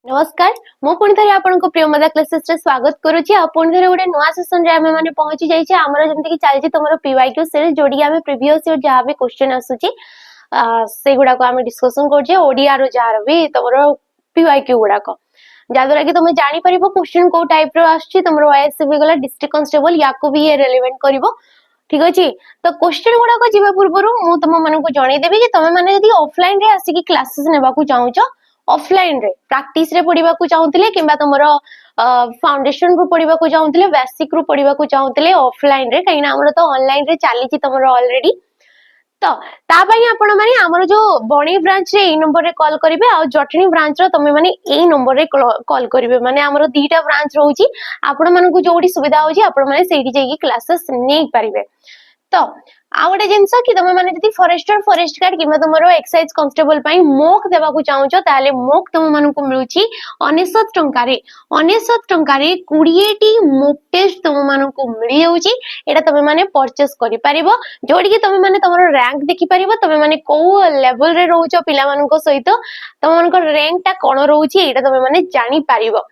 नमस्कार मु पुणी थे आपनको प्रियमदा क्लासेस रे स्वागत करूची आ पुणी थे गोटे नवा सेशन रे हमें माने पहुंची जाई छै हमर जेंति कि चलछि तमरो पीवाईक्यू सीरीज जोडी हमें प्रीवियस ईयर जहां भी क्वेश्चन आसुची से गुडा को हमें डिस्कशन करछे ओडिया रो जहार भी तमरो पीवाईक्यू गुडा को जादरा कि तुम जानि परिबो क्वेश्चन को टाइप रो आछि तमरो आईएससी गला डिस्ट्रिक्ट कांस्टेबल याको भी ये रिलेवेंट करिवो ठीक अछि तो क्वेश्चन गुडा को जिबा पूर्वरु मु तुम माने को जणै देबी कि तुम माने यदि ऑफलाइन रे आसी कि क्लासेस नेबा को चाहूचो ऑफलाइन रे प्रैक्टिस रे पढिबा को चाहूतिले किबा तमरो फाउंडेशन रो पढिबा को चाहूतिले बेसिक रो पढिबा को चाहूतिले ऑफलाइन रे काइना हमर तो ऑनलाइन रे चाली छि तमरो ऑलरेडी तो ता पई आपण माने हमर जो बणी ब्रांच रे ए नंबर रे कॉल करिवे आ जटनी ब्रांच रो तमे माने ए नंबर रे कॉल करिवे माने हमर दीटा ब्रांच रहउची आपण माने को जोडी सुविधा होची आपण माने सेठी जाई क्लासेस नै परिवे तो आ गोटे जिनस कि तुम माने जति फॉरेस्टर फॉरेस्ट गार्ड किबा तुमरो एक्साइज कांस्टेबल पई मोक देबा को चाहूचो ताले मोक तुम मानन को मिलुची 99 टंका रे 20 टी मोक टेस्ट तुम मानन को मिली जाउची एटा तुम माने परचेस करि परिबो जोडी कि तुम माने तुमरो रैंक देखि परिबो तुम माने को लेवल रे रहउचो पिला मानन को सहित तुम मानन को रैंक ता कोन रहउची एटा तुम माने जानि परिबो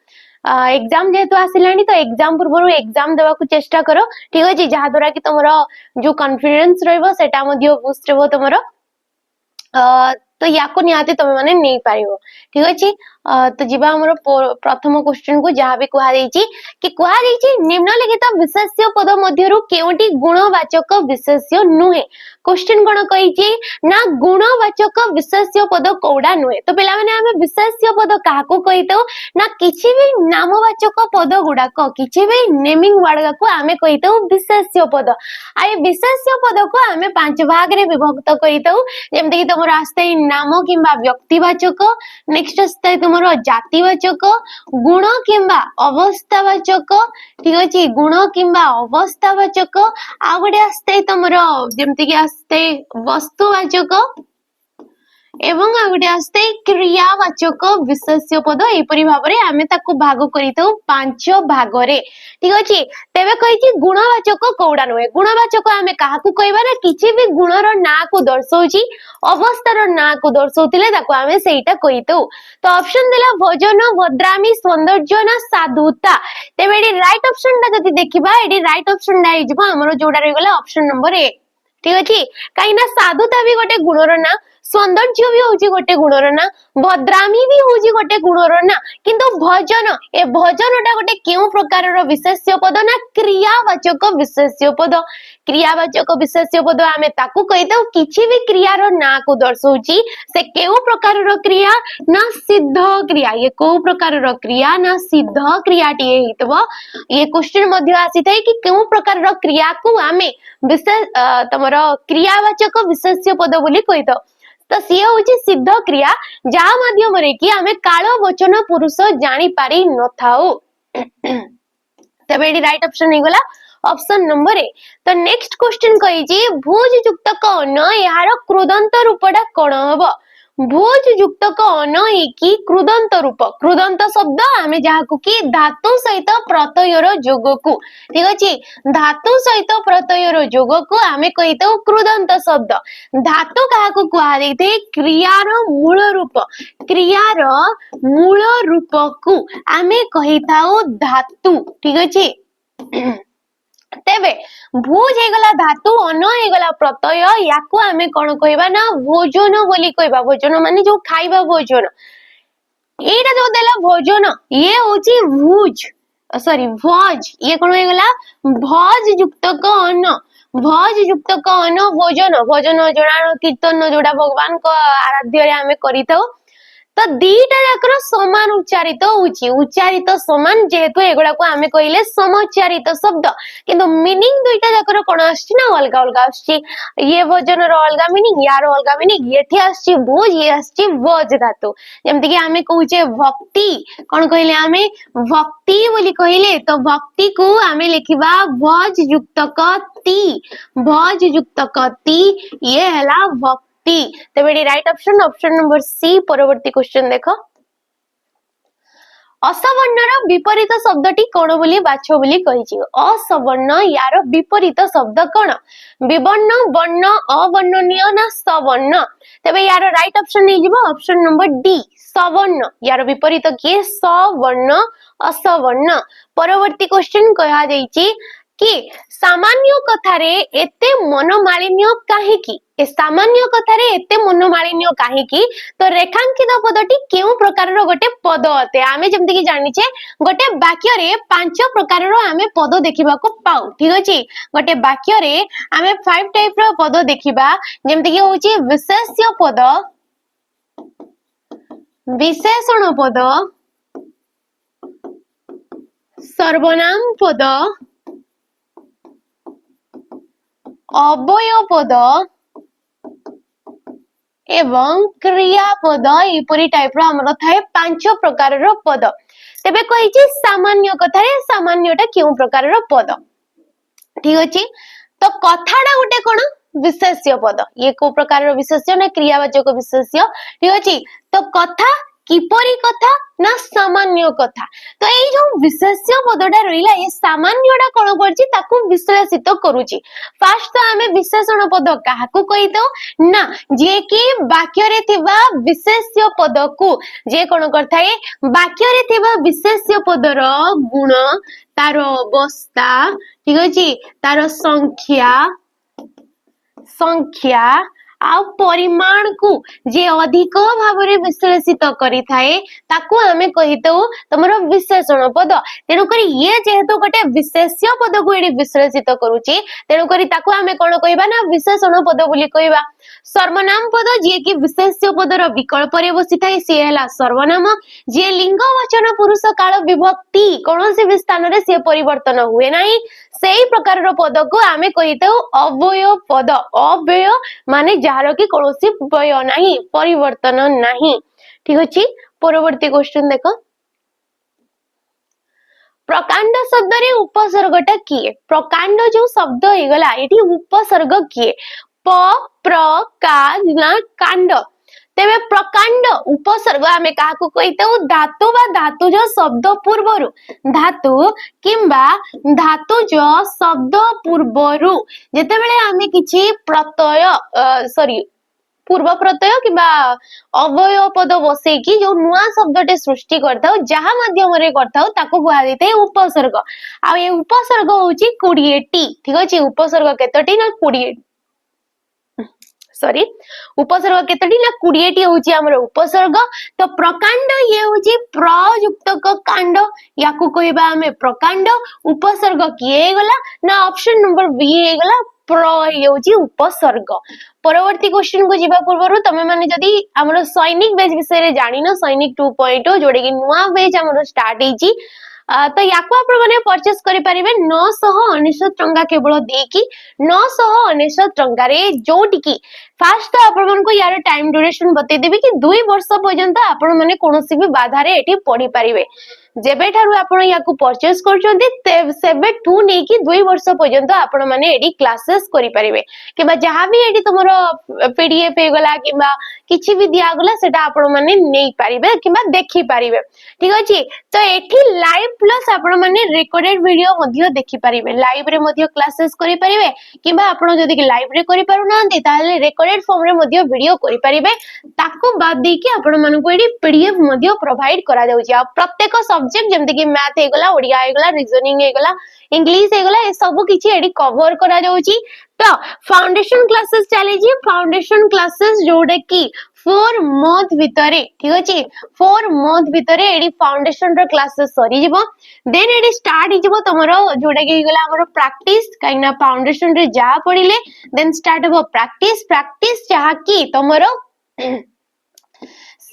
एग्जाम जेतु आसिलानी तो एग्जाम पूर्व एग्जाम देवा को चेष्टा करो ठीक अछि जहा द्वारा कि तुमरो जो कॉन्फिडेंस रहइबो सेटा मदियो बूस्ट रहबो तुमरो तो याको निहाते तुम माने नै पारिबो ठीक अछि तो जिबा हमरो प्रथम क्वेश्चन को जहा भी कुहा देछि कि कुहा देछि निम्नलिखित विशेष्य पद मध्यरु केउटी गुणवाचक विशेष्य नुहे क्वेश्चन कोन कहिछि ना गुणवाचक विशेष्य पद कोडा नुहे तो पिला माने हमें विशेष्य पद काहा को कहितो ना किछि भी नामवाचक पद गुडा को किछि भी नेमिंग वर्ड को हमें कहितो विशेष्य पद आय विशेष्य पद को हमें पांच भाग रे विभक्त कहितो जेमते कि तमरो आस्ते नाम किंबा व्यक्तिवाचक नेक्स्ट आस्ते तुमरो जातिवाचक गुण किंबा अवस्थावाचक ठीक अछि गुण किंबा अवस्थावाचक आ गोटे आस्ते तुमरो जेमति कि आस्ते वस्तुवाचक एवं आ गोटे आस्ते क्रियावाचक विशेष्य पद एपरि भाबरे हमें ताको भाग करितौ पांच भाग रे ठीक अछि तेबे कहिछि गुणवाचक कोडा नय गुणवाचक हमें काहा को कहबा ना किछि भी गुणर ना को दर्शाउची अवस्थार ना को दर्शाउतिले ताको हमें सेटा कहितौ तो ऑप्शन देला भोजन भद्रामी सौंदर्य ना साधुता तेबे एडी राइट ऑप्शन ता जति देखिबा एडी राइट ऑप्शन ना हिजबो हमरो जोडा रे गेला ऑप्शन नंबर 1 ठीक अछि काई ना साधुता भी गोटे गुणर ना सौंदर्य भी होची गोटे गुणर ना भद्रामी भी होची गोटे गुणर ना किंतु भजन ए भजनटा गोटे केउ प्रकारर विशेष्य पद ना क्रियावाचक विशेष्य पद क्रियावाचक विशेष्य पद हमें ताकू कहितौ किछि भी क्रियार ना को दर्शाउची से केउ प्रकारर क्रिया ना सिद्ध क्रिया ये को प्रकारर क्रिया ना सिद्ध क्रियाटी हेतबो ये क्वेश्चन मध्ये आसीथै कि केउ प्रकारर क्रिया को हमें विशेष तमरो क्रियावाचक विशेष्य पद बोली कहितौ तो सी हूँ सिद्ध क्रिया जहाँ माध्यम रे कि आमे काल वचन पुरुष जानी पारि न थाउ तबे एडी राइट ऑप्शन हे गला ऑप्शन नंबर 1 तो नेक्स्ट क्वेश्चन कहिजी भुज युक्त क न यार कृदंत रूपडा कोन हबो भुज युक्त क न कि कृदंत रूप कृदंत शब्द आमे जाहाकु कि धातु सहित प्रत्ययर जोग को ठीक अछि धातु सहित प्रत्ययर जोग को आमे कहितौ कृदंत शब्द धातु काहाकु कुहा देते क्रियार मूल रूप को आमे कहिताउ धातु ठीक अछि तेबे भुज हेगला धातु अन हेगला प्रत्यय याको हमें कोन कहबा ना भोजन बोली कहबा भोजन माने जो खाइबा भोजन एटा जो देला भोजन ये होची भुज सॉरी भोज ये कोन हेगला भोज युक्त क अन्न भोज युक्त क अन्न भोजन भोजन जोड़ा कीर्तन जोड़ा भगवान को आराध्य रे हमें करितौ तो दीटा जाकर समान उच्चारित होची उच्चारित समान जेहेतु एगुडा को हमें कहिले समोच्चारित शब्द किंतु मीनिंग दुईटा जाकर कोन आछि ना अलगा अलगा आछि ये भोजन रो अलगा मीनिंग यार अलगा मीनिंग एठी आछि भोज ये आछि भोज धातु जेमति कि हमें कहूचे भक्ति कोन कहिले हमें भक्ति बोली कहिले तो भक्ति को हमें लिखिबा भोज युक्त कति ये हला भक्ति तबे right option option number C परवर्ती क्वेश्चन देखो असवर्णर विपरीत शब्दटी कौन बोली बाछ बोली कहिछि असवर्ण यार विपरीत शब्द कौन विवर्ण वर्ण अवर्णनीय ना सवर्ण तबे यार राइट ऑप्शन नहीं जिवो ऑप्शन नंबर डी सवर्ण यार विपरीत किए सवर्ण असवर्ण परवर्ती क्वेश्चन कहा जाइछि कि सामान्य कथारे एते मनोमालिन्य काहेकि ए सामान्य कथारे एते मनोमालिन्य काहेकि तो रेखांकित पदटी केउ प्रकार रो गोटे पद अते आमे जेमति कि जानि छे गोटे वाक्य रे पांच प्रकार रो आमे पद देखिबा को पाउ ठीक अछि गोटे वाक्य रे आमे 5 टाइप रो पद देखिबा जेमति कि होची विशेष्य पद विशेषण पद सर्वनाम पद अवयव पद एवं क्रियापद एपरी टाइप रो हमर थाए पांच प्रकार रो पद तेबे कहिछि सामान्य कथारे सामान्यटा केउ प्रकार रो पद ठीक अछि तो कथाडा गोटे कोन विशेष्य पद ये को प्रकार रो विशेष्य ना क्रियावाचक विशेष्य ठीक अछि तो कथा किपरि कथा ना सामान्य कथा तो एई जो विशेष्य पदटा रहिला ये सामान्यटा कोन करछि ताकू विश्लेषित करूछि फर्स्ट तो हमें विशेषण पद काहाकू कहि दो ना जे कि वाक्य रे थिबा विशेष्य पद को जे कोन करथाय वाक्य रे थिबा विशेष्य पदर गुण तार अवस्था ठीक अछि तार संख्या आ परिमाण को जे अधिक भावरे विश्लेषित करि थाए ताकू हमें कहितौ तमरो विशेषण पद तेनु करी ये जेहेतु गोटे विशेष्य पद को एडी विश्लेषित करूची तेनु करी ताकू हमें कोन कहिबा ना विशेषण पद बोली कहिबा सर्वनाम पद जे कि विशेष्य पदर विकल्प रे बसी थाए से हला सर्वनाम जे लिंग वचन पुरुष काल विभक्ति कोनोसी भी स्थान रे से परिवर्तन हुए नाही सेही प्रकार रो पद को हमें कहितौ अवयव पद अवयव माने जार की कोनोसी व्यय नाही परिवर्तन नाही ठीक अछि परवर्ती क्वेश्चन देखो प्रकांड शब्द रे उपसर्गटा किए प्रकांड जो शब्द हे गला एठी उपसर्ग किए प प्र का ना कांड तेबे प्रकांड उपसर्ग आमे काहाकू कहितौ धातु बा धातुज शब्द पूर्वरु धातु किंबा धातुज शब्द पूर्वरु जेतेबेले आमे किछि प्रत्यय सॉरी पूर्व प्रत्यय किंबा अवयव पद बसे कि जो नुआ शब्दटे सृष्टि करथाउ जहा माध्यम रे करथाउ ताको कुहा जैते उपसर्ग आ ए उपसर्ग होची 20 टी ठीक अछि उपसर्ग केतोटी ना 20 सॉरी उपसर्ग केतोटी ना 20 टी होची हमर उपसर्ग तो प्रकांड ये होची प्रयुक्तक कांड याकू कहबा हमें प्रकांड उपसर्ग किए गला ना ऑप्शन नंबर बी हे गला प्र होची उपसर्ग परवर्ती क्वेश्चन को जीवा पूर्व तमे माने जदी हमर सैनिक बेज विषय रे जानि न सैनिक 2.0 जोडे कि नुआ बेज हमर स्टार्ट हेची तो याकू आपण माने परचेस करि परिबे 999 टंका केवल देकी 999 टंका रे जोटी की फास्ट आपण मन को यार टाइम ड्यूरेशन बते देबी कि 2 वर्ष पर्यंत आपण माने कोनोसी भी बाधा रे एठी पढी परिबे जेबे ठारू आपण याकू परचेस करचोंती सेबे टू नै कि 2 वर्ष पर्यंत आपण माने एडी क्लासेस करि परिबे किबा जहां भी एडी तमरो पीडीएफ हे गला किबा किछि भी दिया गला सेटा आपण माने नै परिबे किबा देखि परिबे ठीक अछि तो एठी लाइव प्लस आपण माने रिकॉर्डेड वीडियो मध्ये देखि परिबे लाइव रे मध्ये क्लासेस करि परिबे किबा आपण जदी कि लाइव रे करि पारु नांती ताले रिकॉर्डेड फॉर्म रे मध्ये वीडियो करि परिबे ताको बाद दे कि आपण मानको एडी पीडीएफ मध्ये प्रोवाइड करा जाउची आ प्रत्येक सब्जेक्ट जेमति कि मैथ हे गला ओडिया हे गला रीजनिंग हे गला इंग्लिश हे गला ए सब किछि एडी कवर करा जाउची तो फाउंडेशन क्लासेस चली जी फाउंडेशन क्लासेस जोडे की 4 मंथ भितरे ठीक अछि 4 मंथ भितरे एडी फाउंडेशन रो क्लासेस सरी जिवो देन एडी स्टार्ट हिजबो तमरो जोडे की गला हमरो प्रैक्टिस काइना फाउंडेशन रे जा पडिले देन स्टार्ट हो प्रैक्टिस जहा की तमरो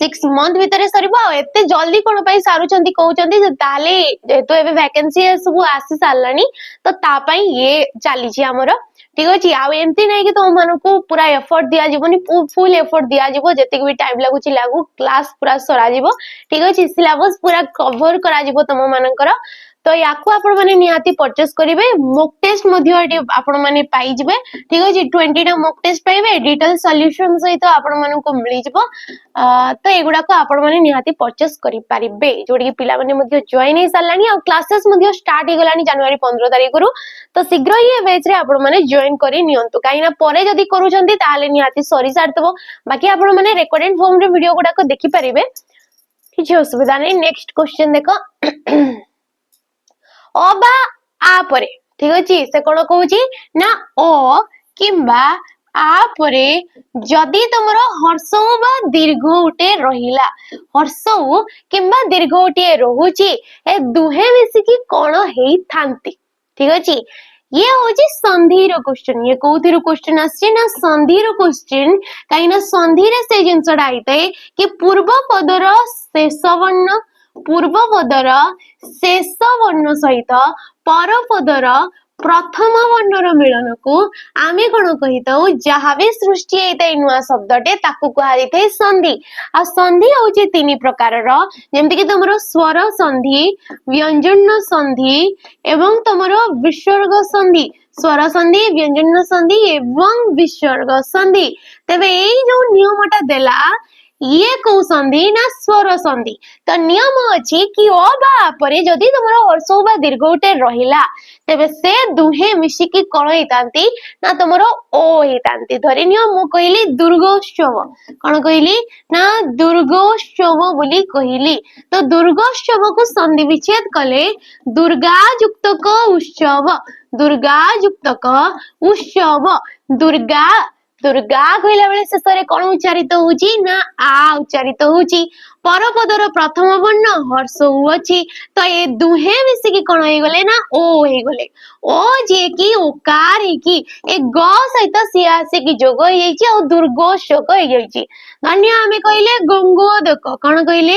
6 मंथ भितरे सरीबो एते जल्दी कोन पई सारुचंती कहउचंती ताले जेतो एबे वैकेंसी सब आसी सारलानी तो ता पई ये चाली छी हमरो ठीक अछि आ एमती नै कि तुम मानको पूरा एफर्ट दिया जीवनी फुल एफर्ट दिया जीवो जते भी टाइम लागु छी लागु क्लास पूरा सरा जीवो ठीक अछि सिलेबस पूरा कवर करा जीवो तुम मानकर तो याकू आपण माने निहाती परचेस करिवे मॉक टेस्ट मध्ये एटी आपण माने पाई जिवे ठीक अछि 20 टा मॉक टेस्ट पाइबे डिटेल सॉल्यूशन सहित आपण माने को मिली जिवो तो एगुडा को आपण माने निहाती परचेस करि पारिबे जोडी कि पिला माने मध्ये जॉइन हे सालानी आ क्लासेस मध्ये स्टार्ट हे गलानी जनवरी 15 तारिख रु तो शीघ्र ही बैच रे आपण माने जॉइन करि नियंतु काईना परे जदी करूचंती ताले निहाती सरी सारतबो बाकी आपण माने रेकॉर्डेड फॉर्म रे वीडियो गुडा को देखि परिबे किछि असुविधा नै नेक्स्ट क्वेश्चन देखो अबा आ परे ठीक अछि से कोन कहूची ना ओ किंबा आ परे जदी तमरो हर्षौ बा दीर्घ उटे रहिला हर्षौ किंबा दीर्घ उटे रहुची ए दुहे मिसी की कोन हेई थांती ठीक अछि ये होची संधि रो क्वेश्चन ये कोथि रो क्वेश्चन आछे ना संधि रो क्वेश्चन काईना संधि रे से जिंसडा आइते कि पूर्व पदर शेष वर्ण पूर्व पदर शेष वर्ण सहित पर पदर प्रथम वर्णर मिलन को आमे कोन कहिताउ जहा भी सृष्टि हेतै नुआ शब्दटे ताकू कहा जायते संधि आ संधि होची तीन प्रकार रो जेमति कि तमरो स्वर संधि व्यंजन संधि एवं तमरो विसर्ग संधि स्वर संधि व्यंजन संधि एवं विसर्ग संधि तबे एई जो नियमटा देला ये को संधि ना स्वर संधि तो नियम अछि कि ओ बा परे जदी तमरो हर्ष बा दीर्घ उटे रहिला तेबे से दुहे मिसी की कोन हेतांती ना तमरो ओ हेतांती धरि नियम मु कहिली दुर्गोत्सव कोन कहिली ना दुर्गोत्सव बोली कहिली तो दुर्गोत्सव को संधि विच्छेद कले दुर्गा युक्त क उत्सव दुर्गा युक्त क उत्सव दुर्गा दुर्गा कहला बेले शेषरे कोन उच्चारित होउची ना आ उच्चारित होउची परपदर प्रथम वर्ण हर्ष अछि तो ए दुहे मिसी की कोन हे गले ना ओ हे गले ओ जे की ओकार हे की ए ग सहित सियासे की जोग हे जाईची और दुर्गोशक हे जाईची धन्य हमें कहले गंगोदक कोन कहले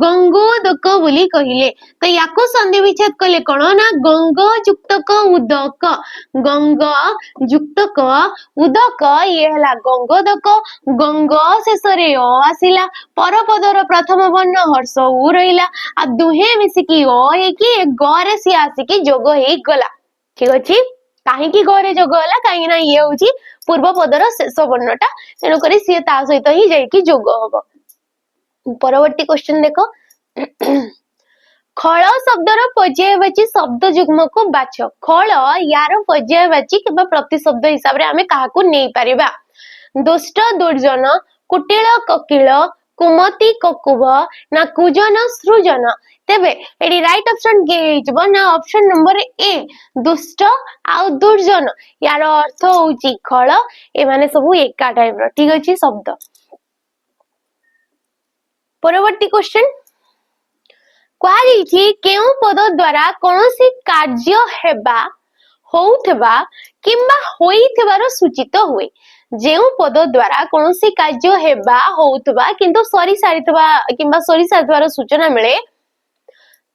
गंगोदक बोली कहले तो याको संधि विच्छेद कहले कोन ना गंग युक्त क उदक गंग युक्त क उदक ये हला गंगोदक गंग शेषरे अ आसिला परपदर प्रथम वर्ण हर्ष उ रहिला आ दुहे मिसिकी ओ हे कि ग रे सी आसिकी जोग हे गला ठीक अछि काहे कि ग रे जोग होला काहे ना ये होची पूर्व पदर शेष वर्णटा तेनो करी सी ता सहित ही जाई कि जोग हबो परवर्ती क्वेश्चन देखो खळ शब्दर पर्यायवाची शब्द युग्म को बाछ खळ यार पर्यायवाची किबा प्रतिशब्द हिसाब रे हमें काहा को नै परिबा दुष्ट दुर्जन कुटिल ककिल कुमति ककुभ ना कुजन सृजन तेबे एडी राइट ऑप्शन के हेजबो ना ऑप्शन नंबर ए दुष्ट आ दुर्जन यार अर्थ होउची खळ ए माने सब एका टाइप रो ठीक अछि शब्द परवर्ती क्वेश्चन क्वालिटी केउ पद द्वारा कोनोसी कार्य हेबा होउथबा किंबा होइथबार सूचित हुए जेउ पद द्वारा कोनोसी कार्य हेबा होउथबा किंतु सरी सारिथबा किंबा सरी सारिथबार सूचना मिले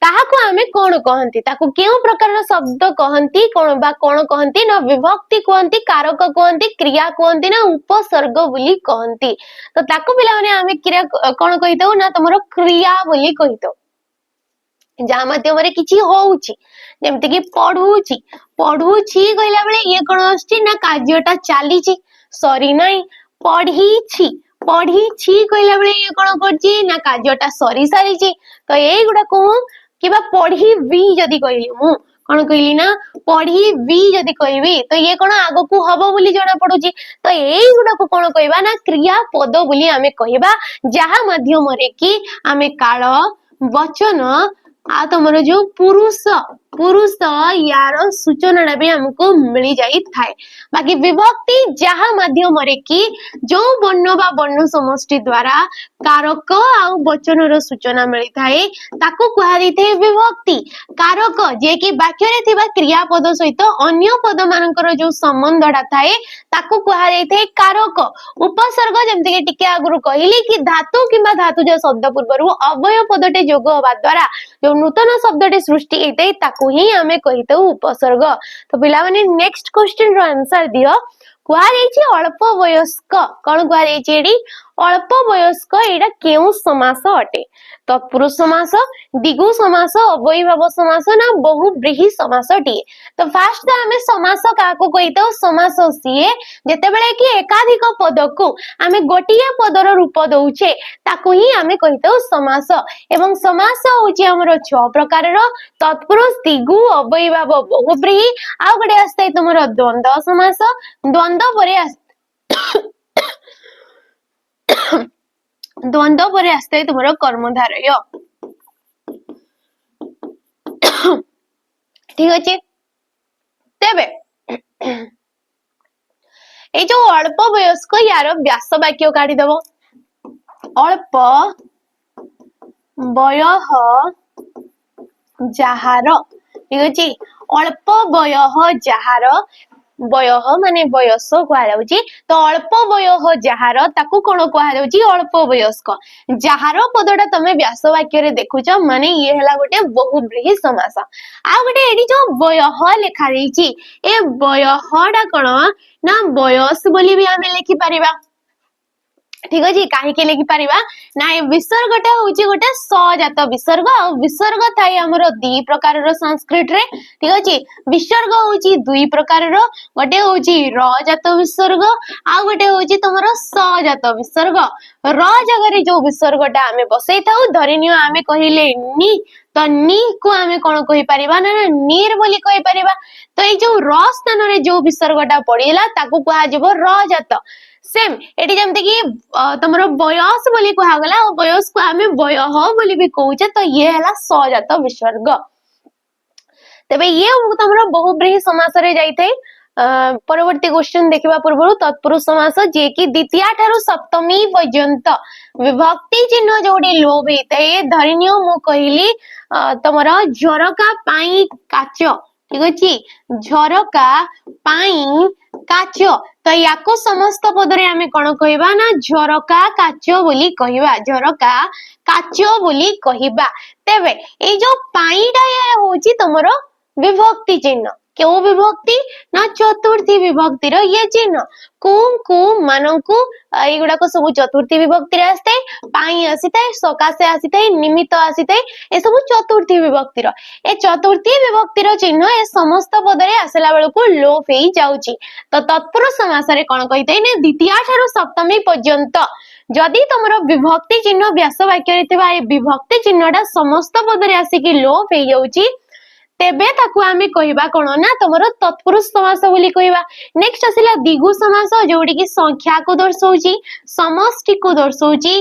ताहाको आमे कोन कहंती ताको केउ प्रकार शब्द कहंती कोन बा कोन कहंती ना विभक्ति कहंती कारक कहंती क्रिया कहंती ना उपसर्ग बोली कहंती तो ताको पिला माने आमे क्रिया कोन कहितौ ना तमरो क्रिया बोली कहितौ जा माध्यम रे किछि होउची जेमति कि पढुची पढुची कहला बेले ये कोन आछी ना कार्यटा चालीची सरी नाही पढीची पढीची कहला बेले ये कोन करची ना कार्यटा सरी सारीची तो एई गुडा को किबा पढी बी जदी कहली मु कोन कहली ना पढी बी जदी कहबी तो ये कोन आगो को हबो बोली जणा पडुची तो एई गुडा को कोन कहबा ना क्रिया पद बोली हमें कहबा जहा माध्यम रे कि हमें काल वचन आ तमरो जो पुरुष पुरुष यार सूचना भी हमको मिली जाई थाए बाकी विभक्ति जहा माध्यम रे कि जो वर्ण बा वर्ण समष्टि द्वारा कारक आ वचन रो सूचना मिली थाए ताको कहा जायते विभक्ति कारक जे कि वाक्य रे थिबा क्रियापद सहित अन्य पद मानकर जो संबंधडा थाए ताको कहा जायते कारक उपसर्ग जेमति के टिके आगुरु कहिली कि धातु किबा धातु जो शब्द पूर्वरु अवय पदटे जोग होबा द्वारा जो नूतन शब्दटे सृष्टि हेतै ताको ही हमें कहितौ उपसर्ग तो पिला माने नेक्स्ट क्वेश्चन रो आंसर दियो कुआ जायछि अल्प वयस्क कोन कुआ जायछि एडी अल्प वयस्क एटा केउ समास अटे तत्पुरुष समास दिगु समास अव्ययीभाव समास ना बहुब्रीहि समास टी तो फास्ट आमे समास काको कहितो समास सीए जेतेबेले कि एकाधिक पद को आमे गोटिया पदर रूप दउछे ताकू ही आमे कहितो समास एवं समास होची हमर 6 प्रकार रो तत्पुरुष दिगु अव्ययीभाव बहुब्रीहि आ गडे आस्ते तुमरो द्वंद्व समास द्वंद्व परे द्वंद्व परे आस्ते तुमरो कर्मधारय ठीक अछि तेबे ए जो अल्प वयस्क यार व्यास वाक्य काढी देबो अल्प वयः जाहार ठीक अछि अल्प वयः जाहार वयः माने वयस कहा जाउची तो अल्प वयः जाहार ताकू कोन कहा जाउची अल्प वयस्क जाहार पदटा तमे व्यास वाक्य रे देखुछ माने ये हला गोटे बहुब्रीहि समास आ गोटे एडी जो वयः लेखा देइची ए वयहडा कोन ना वयस बोली भी आमे लेखि परिबा ठीक अछि काहे के लेखि परिबा ना ए विसर्गटा होची गोटे सजात विसर्ग आ विसर्ग थाई हमर दी प्रकार रो संस्कृत रे ठीक अछि विसर्ग होची दुई प्रकार रो गोटे होची र जात विसर्ग आ गोटे होची तमरो सजात विसर्ग र जगह रे जो विसर्गटा आमे बसै थाउ धरिनियो आमे कहिले नि तो नि को आमे कोन कहि परिबा ना नीर बोली कहि परिबा तो ए जो र स्थान रे जो विसर्गटा पडिला ताकू कहा जबो र जात सेम एटी जेमते कि तमरो बयस बोली कहा गला और बयस को आमे बयह बोली भी कहूचे तो ये हला सजात विसर्ग तबे ये तमरो बहुब्रीहि समास रे जाइथै परवर्ती क्वेश्चन देखिबा पूर्व तत्पुरुष समास जे कि द्वितीय ठारू सप्तमी पर्यंत विभक्ति चिन्ह जोडी लोभ हेतै धरिनियो मु कहिली तमरो झरका पाई काच ठीक अछि झरका पाई काच तो याको समस्त पदरे आमे कोन कहिबा ना झरका काच बोली कहिबा झरका काच बोली कहिबा तेबे ए जो पाईडा होची तमरो विभक्ति चिन्ह क्यों विभक्ति ना चतुर्थी विभक्ति रो ये चिन्ह कु मानकु एगुडा को सब चतुर्थी विभक्ति रे आस्ते पाई आसीतै सकासे आसीतै निमित्त आसीतै ए सब चतुर्थी विभक्ति रो ए चतुर्थी विभक्ति रो चिन्ह ए समस्त पदरे आसला बेलको लोप हेई जाउची तो तत्पुरुष समास रे कोन कहितै ने द्वितीय ठारू सप्तमी पर्यंत जदि तमरो विभक्ति चिन्ह व्यास वाक्य रे थिबा ए विभक्ति चिन्हटा समस्त पदरे आसी कि लोप हेई जाउची तेबे ताकू आमे कहिबा कोन ना तमरो तत्पुरुष समास बोली कहिबा नेक्स्ट आसिला दिगु समास जोडी की संख्या को दर्शाउची समष्टि को दर्शाउची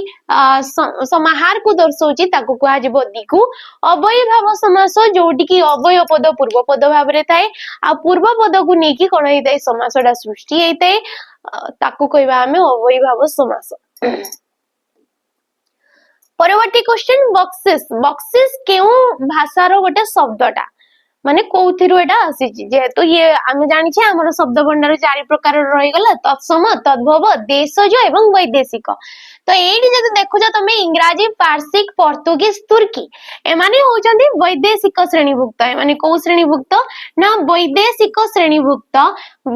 समाहार को दर्शाउची ताकू कहा जेबो दिगु अव्ययीभाव समास जोडी की अव्यय पद पूर्व पद भाव रे थाए आ पूर्व पद को नेकी कोन हेतै समासडा सृष्टि हेतै ताकू कहिबा आमे अव्ययीभाव समास परवर्ती क्वेश्चन बक्सिस बक्सिस केउ भाषा रो गोटे शब्दटा माने कोउथिरु एटा आसीची जेहेतु ये आमे जानि छे हमर शब्द भंडार चारि प्रकार रहि गला तत्सम तद्भव देशज एवं वैदेशिक तो एडी जदि देखु छ तमे इंग्रजी पार्शिक पोर्तुगीज तुर्की ए माने होचंदी वैदेशिक श्रेणीभुक्त ए माने को श्रेणीभुक्त ना वैदेशिक श्रेणीभुक्त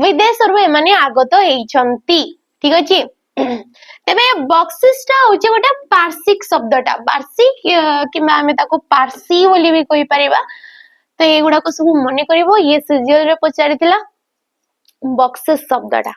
विदेश रो ए माने आगत हेइछंती ठीक अछि तेबे बक्सिसटा होचे गोटे पार्शिक शब्दटा पार्शिक किबा आमे ताको पार्सी बोली भी कहि परिबा तो एगुडा को सब मने करिवो ये सीजीएल रे पचारिथिला बक्सिस शब्दटा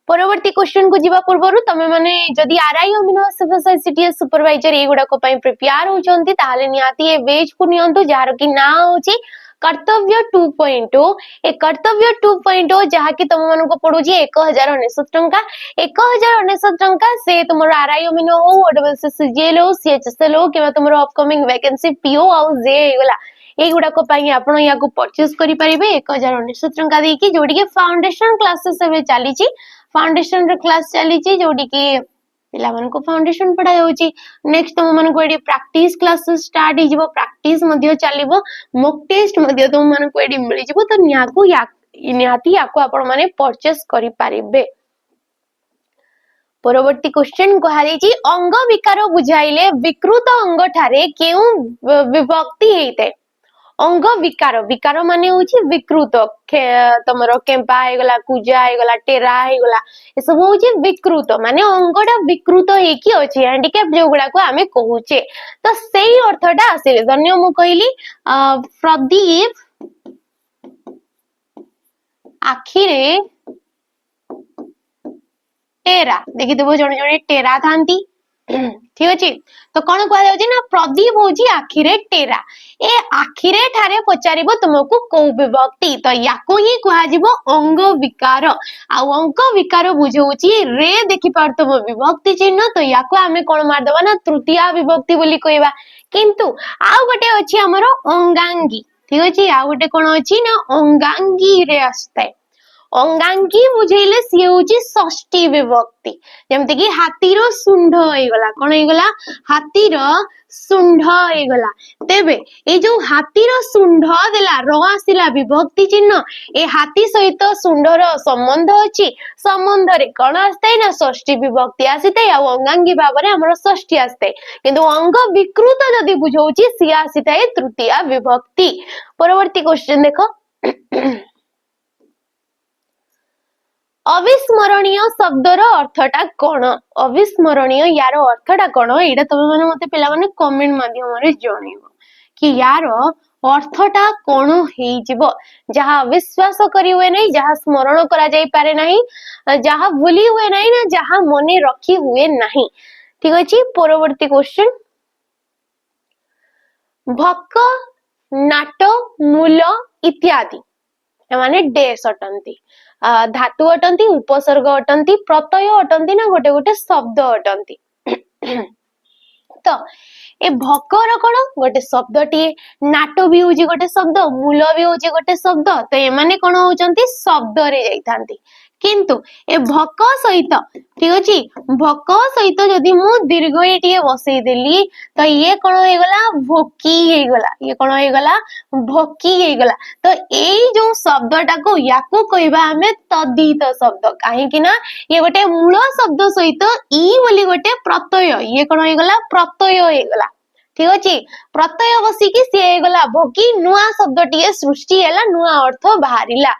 परवर्ती क्वेश्चन को जीवा पूर्वरु तमे माने जदि आरआई अमीनो एसएफएसआई सीटीएस सुपरवाइजर एगुडा को पई प्रिपेयर होचंती ताले नियाती ए बेज को नियंतु जार कि ना होची कर्तव्य 2.0 ए कर्तव्य 2.0 जहा कि तुम मन को पडु जी 1099 टंका 1099 टंका से तुमरो आरआई अमीनो हो ओडबल से सीजीएल हो सीएचएसएल हो केबा तुमरो अपकमिंग वैकेंसी पीओ आ जे एगला एगुडा को पई आपण या को परचेज करि परिबे 1099 टंका दे कि जोडी के फाउंडेशन क्लासेस एबे चली छी फाउंडेशन रे क्लास चली छी जोडी के पिला मन को फाउंडेशन पढ़ा जाउची नेक्स्ट तुम मन को एडी प्रैक्टिस क्लासेस स्टार्ट ही जिवो प्रैक्टिस मध्ये चलीबो मॉक टेस्ट मध्ये तुम मन को एडी मिली जिवो तो नियाती याको आपण माने परचेज करि परिबे परवर्ती क्वेश्चन कहारी छी अंग विकार बुझाइले विकृत अंग ठारे केउ विभक्ति हेइते अंग विकार विकार माने होची विकृत तमरो केम्पा हे गला कुजा हे गला टेरा हे गला ए सब होची विकृत माने अंगटा विकृत हे की अछि हैंडीकैप जो गुडा को हमें कहूचे तो सेही अर्थटा आसीले धन्य मु कहली प्रदीप आखिरे टेरा देखि देबो जणे जणे टेरा थांती ठीक अछि तो कोन कहै जाउची ना प्रदीप होची आखिरे टेरा ए आखिरे ठारे पचारिबो तुमको को विभक्ति तो याको ही कहै जिवो अंग विकार आ अंग विकार बुझौची रे देखि पारतबो विभक्ति चिन्ह तो याको हमें कोन मार दबा ना तृतीया विभक्ति बोली कहबा किंतु आ गोटे अछि हमरो अंगांगी ठीक अछि आ गोटे कोन अछि ना अंगांगी रे आस्ते अंगांगी बुझेले सी होची षष्ठी विभक्ति जेमते कि हाथीर सुंढ होई गला कोन होई गला हाथीर सुंढ होई गला तेबे ए जो हाथीर सुंढ देला र आसिला विभक्ति चिन्ह ए हाथी सहित सुंढर संबंध अछि संबंध रे कोन आस्ते ना षष्ठी विभक्ति आसीते आ अंगांगी भाबरे हमर षष्ठी आस्ते किंतु अंग विकृत जदी बुझौची सी आसीते तृतीया विभक्ति परवर्ती क्वेश्चन देखो अविस्मरणीय शब्दर अर्थटा कोन अविस्मरणीय यार अर्थटा कोन एटा तमे माने मते पिला माने कमेंट माध्यम रे जणैबो कि यार अर्थटा कोन हेइ जिवो जहा विश्वास करी हुए नै जहा स्मरण करा जाई पारे नै जहा भूली हुए नै ना जहा मने रखी हुए नहीं ठीक अछि परवर्ती क्वेश्चन भक्क नाट मूल इत्यादि माने डेस अटंती धातु अटंती उपसर्ग अटंती प्रत्यय अटंती ना गोटे गोटे शब्द अटंती तो ए भकर कोन गोटे शब्दटी नाटो भी होजी गोटे शब्द मूल भी होजी गोटे शब्द तो ए माने कोन होचंती शब्द रे जाइथांती किंतु ए भक सहित ठीक अछि भक सहित जदी मु दीर्घईटिए बसई देली तो ये कोन हे गला भोकी हे गला ये कोन हे गला भोकी हे गला तो एई जो शब्दटा को याको कहबा हमें तद्धित शब्द काहे कि ना ये गोटे मूल शब्द सहित ई बोली गोटे प्रत्यय ये कोन हे गला प्रत्यय हे गला ठीक अछि प्रत्यय बसी कि से हे गला भोकी नुआ शब्दटीए सृष्टि हैला नुआ अर्थ बाहरिला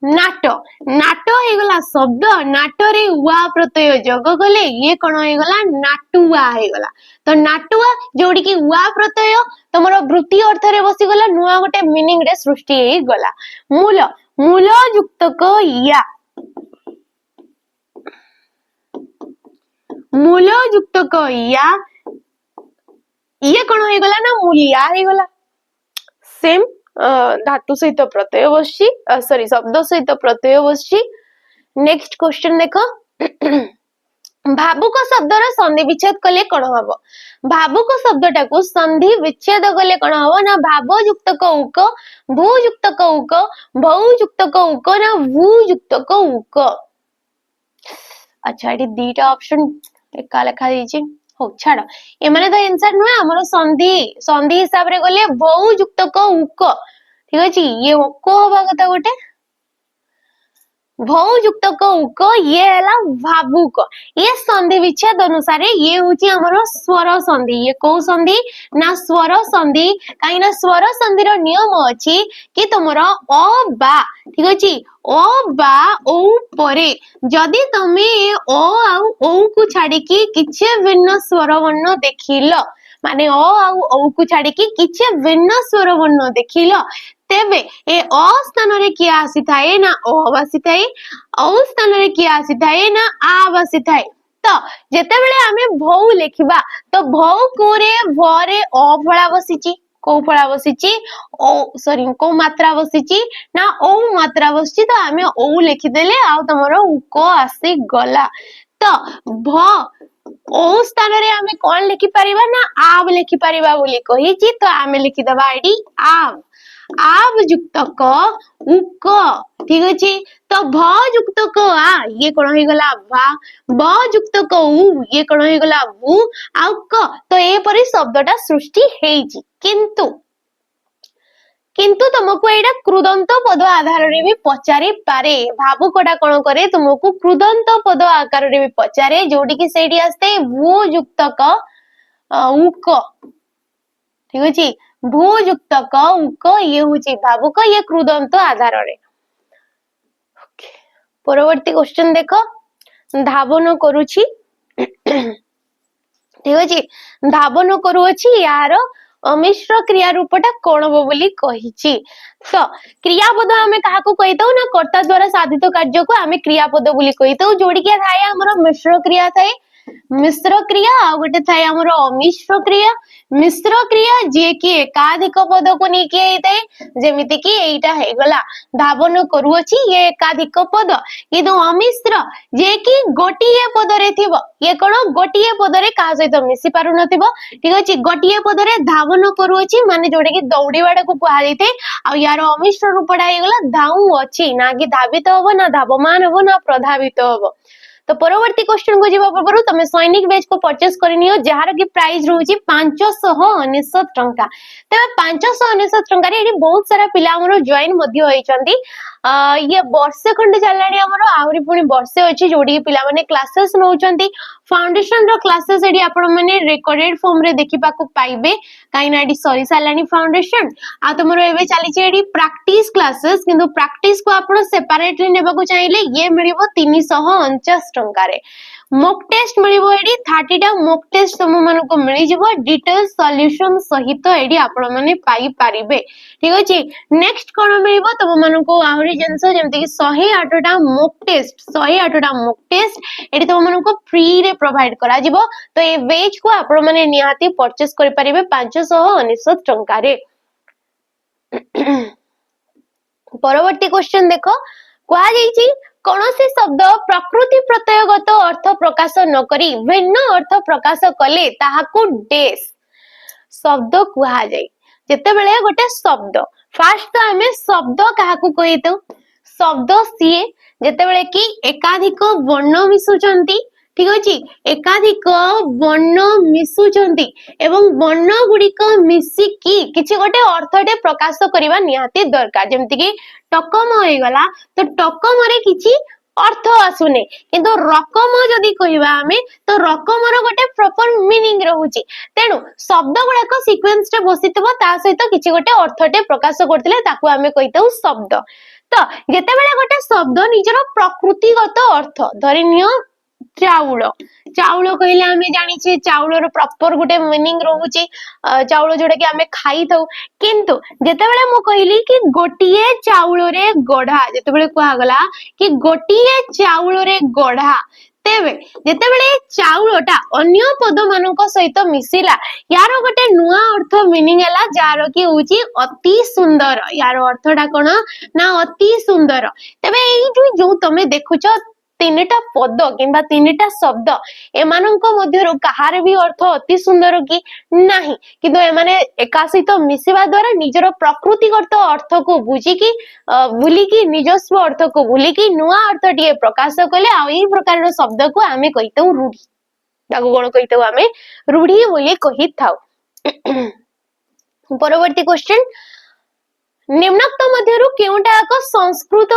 नाट नाट हे गला शब्द नाट रे उआ प्रत्यय जग गले ये कोन हे गला नाटुआ हे गला तो नाटुआ जोडी कि उआ प्रत्यय तमरो वृत्ति अर्थ रे बसी गला नुआ गोटे मीनिंग रे सृष्टि हे गला मूल मूल युक्त क या मूल युक्त क या ये कोन हे गला ना मूलिया हे गला सेम धातु सहित प्रत्यय बसची सॉरी शब्द सहित प्रत्यय बसची नेक्स्ट क्वेश्चन देखो भावुक शब्दर संधि विच्छेद कले कोन हबो भावुक शब्दटा को संधि विच्छेद कले कोन हबो ना भाव युक्त क उक भू युक्त क उक भौ युक्त क उक ना भू युक्त क उक अच्छा एटी दीटा ऑप्शन एका लेखा दीची हो छाड़ ए माने तो आंसर नुए हमरो संधि संधि हिसाब रे गले भौ युक्त क उक ठीक अछि ये को होबा कथा गोटे भौ युक्त क उक ये हला भावुक ये संधि विच्छेद अनुसार ये होची हमरो स्वर संधि ये को संधि ना स्वर संधि काई ना स्वर संधि रो नियम अछि कि तमरो अ बा ठीक अछि अ बा ओ परे जदी तमे अ आउ ओ को छाडी कि किछे भिन्न स्वर वर्ण देखिलो माने अ आउ ओ को छाडी कि किछे भिन्न स्वर वर्ण देखिलो तेबे ए अ स्थान रे किया आसी थाए ना ओ आसी थाए औ स्थान रे किया आसी थाए ना आ आसी थाए तो जेते बेले हमें भौ लेखिबा तो भौ को रे भ रे अ फळा बसिची को फळा बसिची ओ सॉरी को मात्रा बसिची ना ओ मात्रा बसिची तो हमें ओ लिखि देले आ तमरो को आसी गला तो भ ओ स्थान रे हमें कोन लिखि परिबा ना आब लिखि परिबा बोली कहिची तो हमें लिखि दबा आईडी आब आब युक्त क उक ठीक अछि तो भ युक्त क आ ये कोन हे गला भा ब युक्त क उ ये कोन हे गला भू आ क तो ए परि शब्दटा सृष्टि हेइची किंतु किंतु तुमको एटा कृदंत पद आधार रे भी पचारि पारे भावुकटा कोन करे तुमको कृदंत पद आकार रे भी पचारे जोडी कि सेडी आस्ते भू युक्त क उक ठीक अछि भू युक्त क उक ये होची भावुक ये कृदंत आधार रे परवर्ती क्वेश्चन देखो धावन करूची ठीक अछि धावन करूची यार अमिश्र क्रिया रूपटा कोन हो बोली कहिची तो क्रियापद आमे काहाको कहितौ ना कर्ता द्वारा साधित कार्य को आमे क्रियापद बोली कहितौ जोडी के थाए हमर मिश्र क्रिया थाए मिश्र क्रिया आ गोटे थाए हमर अमिश्र क्रिया मिश्र क्रिया जे कि एकाधिक पद को नै के हेतै जेमिति कि एटा हे गला धावन करूची ये एकाधिक पद किंतु अमिश्र जे कि गोटिए पद रे थिबो ये कोन गोटिए पद रे का सहित मिसी पारु नथिबो ठीक अछि गोटिए पद रे धावन करूची माने जोडे कि दौड़ीवाडा को कुहा जैते आ यार अमिश्र रूपडा हे गला धाउ अछि ना कि धावित होबो ना धावमान होबो ना प्रधावित होबो तो परवर्ती क्वेश्चन को जीवा पूर्व तुम सैनिक बैच को परचेस करनियो जार की प्राइस रहउची 599 टंका तबे 599 टंका रे एडी बहुत सारा पिला हमरो जॉइन मध्य होइचंती ये वर्षे खंड चलाणी हमरो आउरी पुनी वर्षे अछि जोडी पिला माने क्लासेस नउचंती फाउंडेशन रो क्लासेस एडी आपण माने रिकॉर्डेड फॉर्म रे देखिबा को पाइबे काइना एडी सॉरी सालानी फाउंडेशन आ तमरो एबे चली छि एडी प्रैक्टिस क्लासेस किंतु प्रैक्टिस को आपण सेपरेटली नेबा को चाहिले ये मिलिबो 349 टंका रे मॉक टेस्ट मिलिबो एडी 30 टा मॉक टेस्ट तुम मानको को मिलि जिवो डिटेल सॉल्यूशन सहित एडी आपण माने पाई पारिबे ठीक अछि नेक्स्ट कोन मिलिबो तुम मानको को आहुरी जंस जेमति कि 108 टा मॉक टेस्ट एडी तुम मानको फ्री रे प्रोवाइड करा जिवो तो ए वेज को आपण माने निहाती परचेस करि परिबे 599 टंका रे परवर्ती क्वेश्चन देखो कुआ जाईची कौनसी शब्द प्रकृति प्रत्ययगत अर्थ प्रकाश न करी भिन्न अर्थ प्रकाश कले ताहाकु डेस शब्द कुआ जाई जेते बेले गोटे शब्द फास्ट तो हमें शब्द काहाकु कहितो शब्द सीए जेते बेले कि एकाधिक वर्ण मिसुचंती ठीक अछि एकाधिक वर्ण मिसुचंती एवं वर्ण गुडिक मिसी की किछि गोटे अर्थटे प्रकाश करिवा निहाती दरकार जेमति कि टकम होई गला तो टकम रे किछि अर्थ आसुने किंतु रकम जदी कहिबा हमें तो रकम रो गोटे प्रॉपर मीनिंग रहउची तेनु शब्द गुडा को सीक्वेंस रे बसितबो ता सहित किछि गोटे अर्थटे प्रकाश करथिले ताकू हमें कहितौ शब्द तो जेते बेले गोटे शब्द निजरो प्रकृतिगत अर्थ धरिनियो चाउल चाउल कहले हमें जानि छे चाउल रो प्रॉपर गोटे मीनिंग रहउची चाउल जोडा कि हमें खाई थौ किंतु जेते बेले मो कहली कि गोटिए चाउल रे गढा जेते बेले कुआ गला कि गोटिए चाउल रे गढा तेबे जेते बेले चाउलटा अन्य पद मानक सहित मिसिला यार गोटे नुआ अर्थ मीनिंग हला जार कि होची अति सुंदर यार अर्थटा कोन ना अति सुंदर तेबे एई जो तमे देखुचो तीनटा पद किंबा तीनटा शब्द एमानंक मध्यरु कहार भी अर्थ अति सुंदर कि नाही किंतु एमाने एकासित मिसिबा द्वारा निजर प्रकृतिगत अर्थ को बुझी कि भूली कि निजस्व अर्थ को भूली कि नुआ अर्थ टिए प्रकाश कले आ एई प्रकार शब्द को आमे कहितौ रूढी ताको कोन कहितौ आमे रूढी बोली कहिथाउ परवर्ती क्वेश्चन निम्नोक्त मध्यरु केउटा एक संस्कृत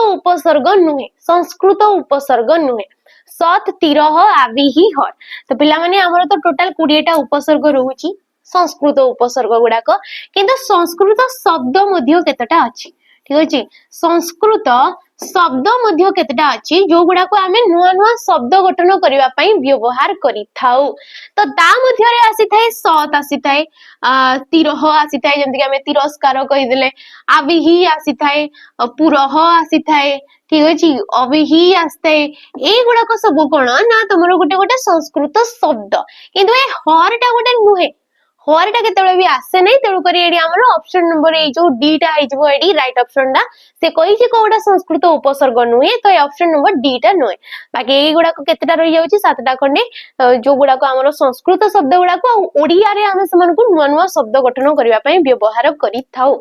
उपसर्ग नुहे सत तिरह आविहि हर तो पिला माने हमर तो टोटल 20 टा उपसर्ग रहउची संस्कृत उपसर्ग गुडाक किंतु संस्कृत शब्द मध्य केतटा अछि ठीक अछि संस्कृत शब्द मध्य केतटा अछि जो गुडा को हमें नुआ नुआ शब्द गठन करिवा पई व्यवहार करि थाउ तो ता मध्य रे आसी थाए सत आसी थाए तिरह आसी थाए जेंति कि हमें तिरस्कार कहि देले आविहि आसी थाए पुरह आसी थाए ठीक अछि अविहि आस्ते ए गुडा को सब कोन ना तमरो गोटे गोटे संस्कृत शब्द किंतु ए हरटा गोटे नुहे हरटा केतबे भी आसे नै तेनु करी एडी हमरो ऑप्शन नंबर ए जो डी टा आइजबो एडी राइट ऑप्शन दा से कहि जे कोडा संस्कृत उपसर्ग नुहे तो ए ऑप्शन नंबर डी टा नुहे बाकी ए गुडा को केतेटा रहि जाउची सातटा खंडे जो गुडा को हमरो संस्कृत शब्द गुडा को ओडिया रे हम समन को नुवा नुवा शब्द गठन करिवा पई व्यवहार करि थाउ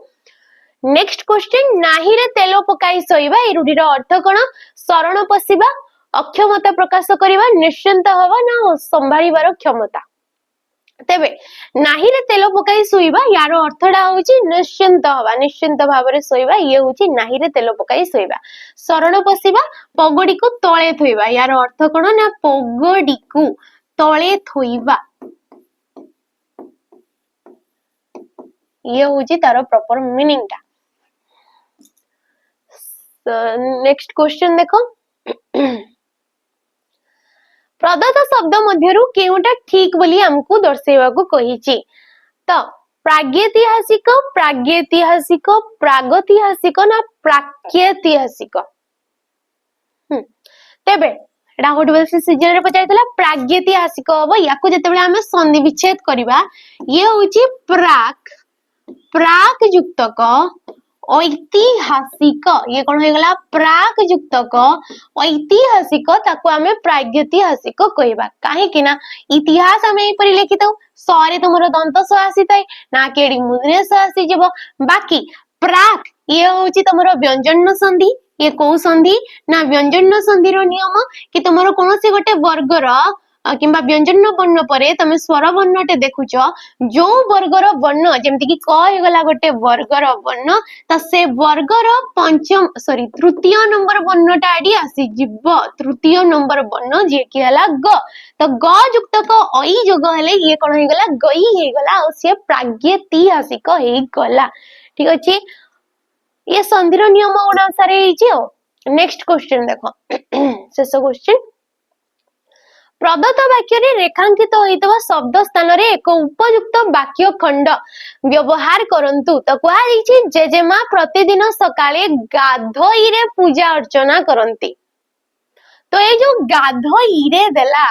नेक्स्ट क्वेश्चन नाही रे तेलो पकाई सोइबा ए रूढी रो अर्थ कोन शरण पसिबा अक्षमता प्रकाश करिबा निश्चिंत हवा ना संभाळीबार क्षमता तेबे नाही रे तेलो पकाई सोइबा यार अर्थडा होची निश्चिंत हवा निश्चिंत भाबरे सोइबा ये होची नाही रे तेलो पकाई सोइबा शरण पसिबा पगडी को तळे थोइबा यार अर्थ कोन ना पगडी को तळे थोइबा ये होची तार प्रॉपर मीनिंग टा। नेक्स्ट क्वेश्चन देखो प्रदत्त शब्द मध्यरु केउटा ठीक बोली हमकु दर्शेबाकू कहिची तो प्रागैतिहासिक प्रागैतिहासिक प्रागैतिहासिक ना प्राक्यैतिहासिक तेबे एटा होटबल से सीजन रे पचाइतला प्रागैतिहासिक हबो याकू जेतेबेले हमें संधि विच्छेद करबा ये होची प्राक प्राक युक्तक ऐतिहासिक ये कौन हो गला प्राक युक्तक ऐतिहासिक ताको आमे प्रागैतिहासिक कहबा काहे कि ना इतिहास आमे एपरि लिखितो सरे तुमरो दंत स आसीतै ना केडी मुद्रे स आसी जेबो बाकी प्राक ये होची तुमरो व्यंजन संधि ये को संधि ना व्यंजन संधि रो नियम कि तुमरो कोनोसी गोटे वर्गर किंबा व्यंजन वर्ण परे तमे स्वर वर्णटे देखुछ जो वर्गर वर्ण जेमति कि क हे गला गोटे वर्गर वर्ण त से वर्गर पंचम सॉरी तृतीय नंबर वर्णटा आडी आसी जीव तृतीय नंबर वर्ण जे कि हला ग तो ग युक्त क ऐ जोग हले ये कोन हे गला गई हे गला और से प्रागैतिहासिक हे गला ठीक अछि ये संधिर नियम अनुसार हेछि ओ नेक्स्ट क्वेश्चन देखो शेष क्वेश्चन प्रदत्त वाक्य रे रेखांकित होइतबा शब्द स्थान रे एक उपयुक्त वाक्य खंड व्यवहार करंतु तो कुआ दैछि जेजेमा प्रतिदिन सकाळे गाधोई रे पूजा अर्चना करंती तो ए जो गाधोई रे देला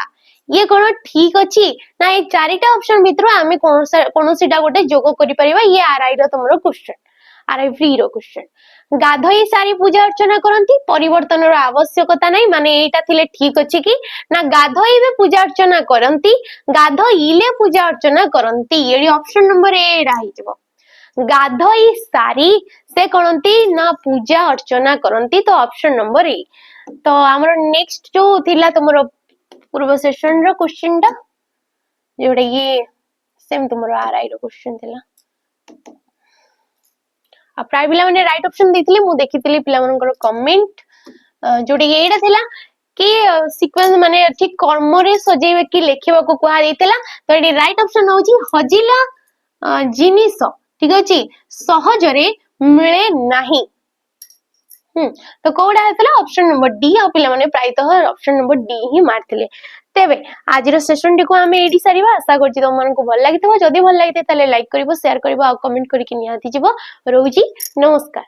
ये कोन ठीक अछि ना ए चारिटा ऑप्शन भितरो आमे कोनोसीटा गोटे जोग करि परिबा ये आरआई रो तमरो क्वेश्चन आरआई फ्री रो क्वेश्चन गाधोई सारी पूजा अर्चना करंती परिवर्तन रो आवश्यकता नै माने एटा थिले ठीक अछि कि ना गाधोई बे पूजा अर्चना करंती गाधोईले पूजा अर्चना करंती एडी ऑप्शन नंबर ए राहि जबो गाधोई सारी से करंती ना पूजा अर्चना करंती तो ऑप्शन नंबर ए तो हमर नेक्स्ट जो थिला तमरो पूर्व सेशन रो क्वेश्चन टा जोडे ये सेम तमरो आरआई रो क्वेश्चन थिला आ प्राय पिला माने राइट ऑप्शन देथिले मु देखिथिली पिला मानकर कमेंट जोडी एडा थिला कि सीक्वेंस माने ठीक कर्म रे सजेबे कि लेखिबा को कुहा देथिला तो एडी राइट ऑप्शन होची हजिला जिनिस ठीक अछि सहज रे मिले नाही तो कोडा हेतला ऑप्शन नंबर डी आ पिला माने प्रायतः ऑप्शन नंबर डी ही मारथिले तेबे आज रो सेशन टी को हमें एडी सारीबा आशा करछि तुम मन को भल लागितबो जदी भल लागिते ताले लाइक करबो शेयर करबो आ कमेंट करिकि नियाती जिवो रहउची नमस्कार।